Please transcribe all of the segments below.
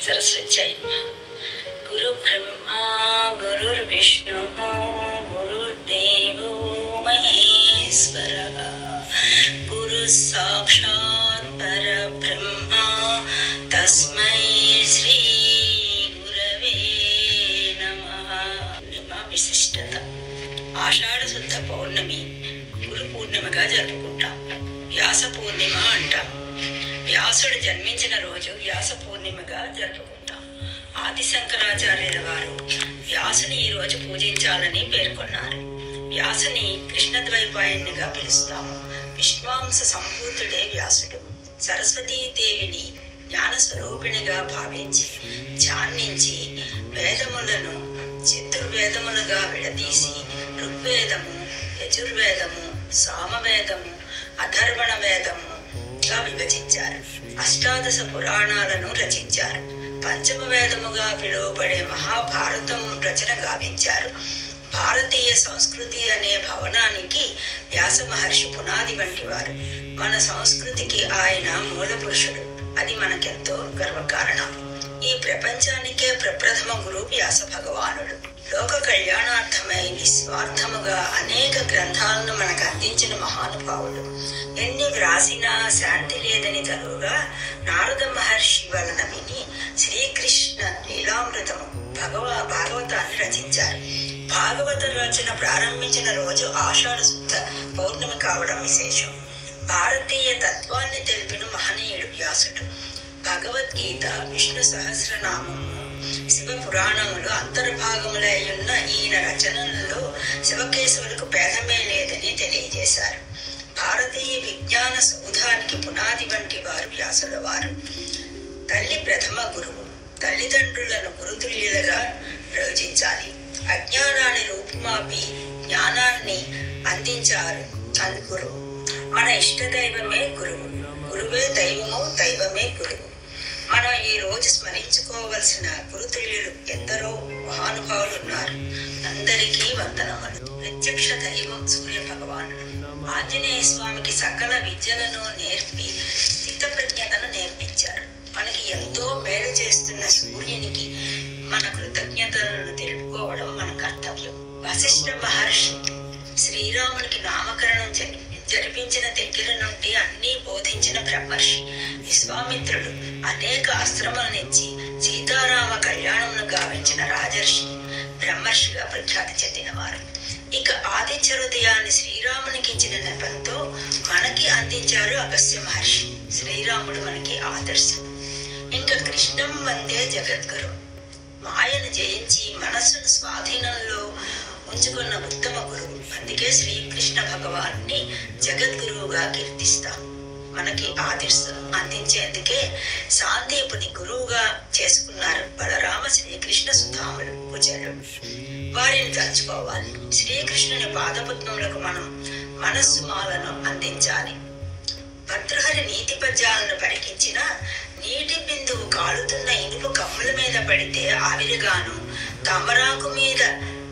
सरस्वत्यै नमः। गुरु ब्रह्मा गुरुर्विष्णु गुरुर्देवो महेश्वरः गुरु साक्षात् परब्रह्मा तस्मै श्री गुरवे नमः। విశిష్టత ఆషాఢ శుద్ధ పౌర్ణమి గురు పూర్ణిమగా జరుపుకుంటాం. వ్యాస పూర్ణిమ అంటాం. వ్యాసుడు జన్మించిన రోజు వ్యాస పూర్ణిమగా జరుపుకుంటాం. ఆది శంకరాచార్యుల వారు వ్యాసుని ఈ రోజు పూజించాలని పేర్కొన్నారు. వ్యాసుని కృష్ణద్వైపాయనిగా పిలుస్తాము. విశ్వాంశ సంభూతుడే వ్యాసుడు. సరస్వతీదేవిని జ్ఞాన స్వరూపిణిగా భావించి ధ్యానించి వేదములను చతుర్వేదములుగా విడదీసి ఋగ్వేదము, యజుర్వేదము, సామవేదము, అథర్వణ వేదముగా విభజించారు. అష్టాదశ పురాణాలను రచించారు. పంచమ వేదముగా పిలువబడే మహాభారతం రచన గావించారు. భారతీయ సంస్కృతి అనే భవనానికి వ్యాస మహర్షి పునాది వంటి వారు. మన సంస్కృతికి ఆయన మూల పురుషుడు. అది మనకెంతో గర్వకారణం. ఈ ప్రపంచానికే ప్రప్రథమ గురు వ్యాస భగవానుడు. లోక కళ్యాణార్థమై నిస్వార్థముగా అనేక గ్రంథాలను మనకు అందించిన మహానుభావుడు. ఎన్ని వ్రాసినా శాంతి లేదని తరువుగా నారద మహర్షి వలన విని శ్రీకృష్ణ లీలామృతము భాగవతాన్ని రచించారు. భాగవత రచన ప్రారంభించిన రోజు ఆషాఢ శుద్ధ పౌర్ణమి కావడం విశేషం. భారతీయ తత్వాన్ని తెలిపిన మహనీయుడు వ్యాసుడు. భగవద్గీత, విష్ణు సహస్రనామము, శివ పురాణములు అంతర్భాగములై ఉన్న ఈయన రచనలలో శివకేశవులకు భేదమే లేదని తెలియజేశారు. భారతీయ విజ్ఞాన సౌధానికి పునాది వంటి వారు వ్యాసుల వారు. తల్లి ప్రథమ గురువు. తల్లిదండ్రులను గురుతుల్యులుగా ప్రయోజించాలి. అజ్ఞానాన్ని రూపుమాపి జ్ఞానాన్ని అందించారు గురువు. మన ఇష్ట దైవమే గురువు. గురువే దైవము, దైవమే గురువు. మనం ఈ రోజు స్మరించుకోవలసిన గురుతుల్యులు ఎందరో మహానుభావులు ఉన్నారు. అందరికీ వందనములు. ప్రత్యక్ష దైవం సూర్య భగవానుడు. ఆంజనేయ స్వామికి సకల విద్యలను నేర్పి స్థితప్రజ్ఞతను నేర్పించారు. మనకి ఎంతో మేలు చేస్తున్న సూర్యునికి మన కృతజ్ఞతలను తెలుపుకోవడం మన కర్తవ్యం. వశిష్ఠ మహర్షి శ్రీరామునికి నామకరణం జరిపించిన దగ్గర నుండి అన్నీ బోధించిన బ్రహ్మర్షి. విశ్వామిత్రుడు అనేక అస్త్రములనిచ్చి సీతారామ కళ్యాణమును గావించిన రాజర్షి బ్రహ్మర్షిగా ప్రఖ్యాతి చెందినవారు. ఇక ఆదిత్య హృదయాన్ని శ్రీరామునికి ఇచ్చిన నెపంతో మనకి అందించారు అగస్త్య మహర్షి. శ్రీరాముడు మనకి ఆదర్శం. ఇంకా కృష్ణం వందే జగద్గురు. మాయను జయించి మనస్సును స్వాధీనంలో ఉంచుకున్న ఉత్తమ గురువు. అందుకే శ్రీకృష్ణ భగవాన్ని జగద్గురువుగా కీర్తిస్తాం. మనకి ఆదర్శం అందించేందుకే శాంతిపుని గురువుగా చేసుకున్నారు బలరామ శ్రీకృష్ణ సుధాములు కుజలు. వారిని తలుచుకోవాలి. శ్రీకృష్ణుని పాదపద్మములకు మనం మనస్సు మాలను అందించాలి. భర్తృహరి నీతి పద్యాలను పరికించిన నీటి బిందువు కాలుతున్న ఇనుపు కమ్ముల మీద పడితే ఆవిరిగాను, తామరాకు మీద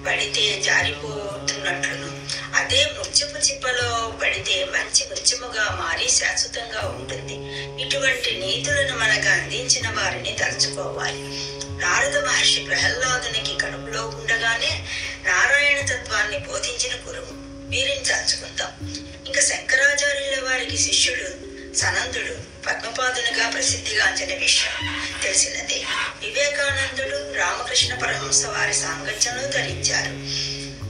పడితే జారిపోతున్నట్లును, అదే ముత్యపు చిప్పలో పడితే మంచి ముత్యముగా మారి శాశ్వతంగా ఉంటుంది. ఇటువంటి నీతులను మనకు అందించిన వారిని తలుచుకోవాలి. నారద మహర్షి ప్రహ్లాదునికి కడుపులో ఉండగానే నారాయణ తత్వాన్ని బోధించిన గురువు. వీరిని తలుచుకుందాం. ఇంకా శంకరాచార్యుల వారికి శిష్యుడు సనందుడు పద్మపాదునిగా ప్రసిద్ధిగాంచిన విషయం తెలిసినదే. వివేకానందుడు రామకృష్ణ పరమహంస వారి సాంగత్యంలో ధరించారు.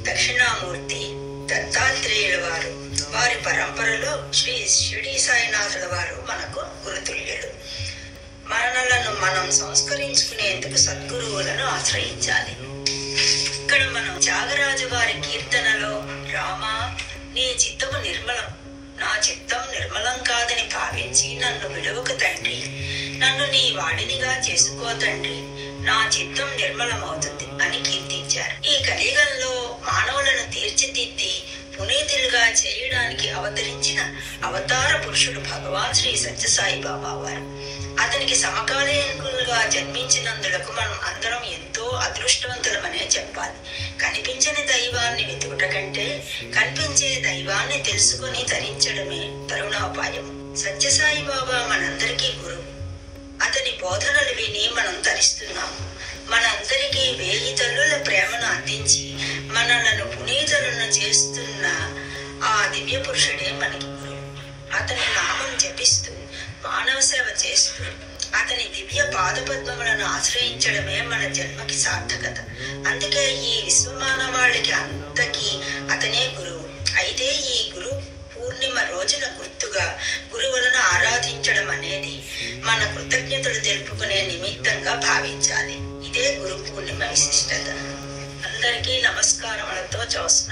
దక్షిణామూర్తి దత్తాత్రేయుల వారు, వారి పరంపరలో శ్రీ షిరిడి సాయినాథుల వారు మనకు గురుతుల్యులు. మనలను మనం సంస్కరించుకునేందుకు సద్గురువులను ఆశ్రయించాలి. ఇక్కడ మనం త్యాగరాజు వారి కీర్తనలో రామా నీ చిత్తము నిర్మలం, నా చిత్తం నిర్మలం కాదని భావించి నన్ను విడువకు తండ్రి, నన్ను నీ వాడినిగా చేసుకో తండ్రి, నా చిత్తం నిర్మలమవుతుంది అని కీర్తించారు. ఈ కలియుగంలో మానవులను తీర్చిదిద్ది పునీతులుగా చేయడానికి అవతరించిన అవతార పురుషుడు భగవాన్ శ్రీ సత్యసాయి బాబా వారు. అతనికి సమకాలీనులుగా జన్మించినందులకు మనం అందరం ఎంతో అదృష్టవంతులమనే చెప్పాలి. కనిపించని దైవాన్ని వెతుకుట కంటే కనిపించే దైవాన్ని తెలుసుకుని ధరించడమే తరుణోపాయం. సత్యసాయి బాబా మనందరికీ గురువు. అతని బోధనలు విని మనం తల్లుల ప్రేమను అందించి మనలను పునీతులను చేస్తున్న ఆ దివ్య పురుషుడే మనకి గురువు. అతని నామం జపిస్తూ మానవ సేవ చేస్తూ అతని దివ్య పాదపద్మములను ఆశ్రయించడమే మన జన్మకి సార్థకత. అందుకే ఈ విశ్వమానవాళికి అంతకీ అతనే గురువు. అయితే ఈ గురు పూర్ణిమ రోజున గుర్తుగా గురువులను ఆరాధించడం అనేది మన కృతజ్ఞతలు తెలుపుకునే నిమిత్తంగా భావించాలి. ఇదే గురు పూర్ణిమ విశిష్టత. అందరికీ నమస్కారములతో జ్యోత్స్న.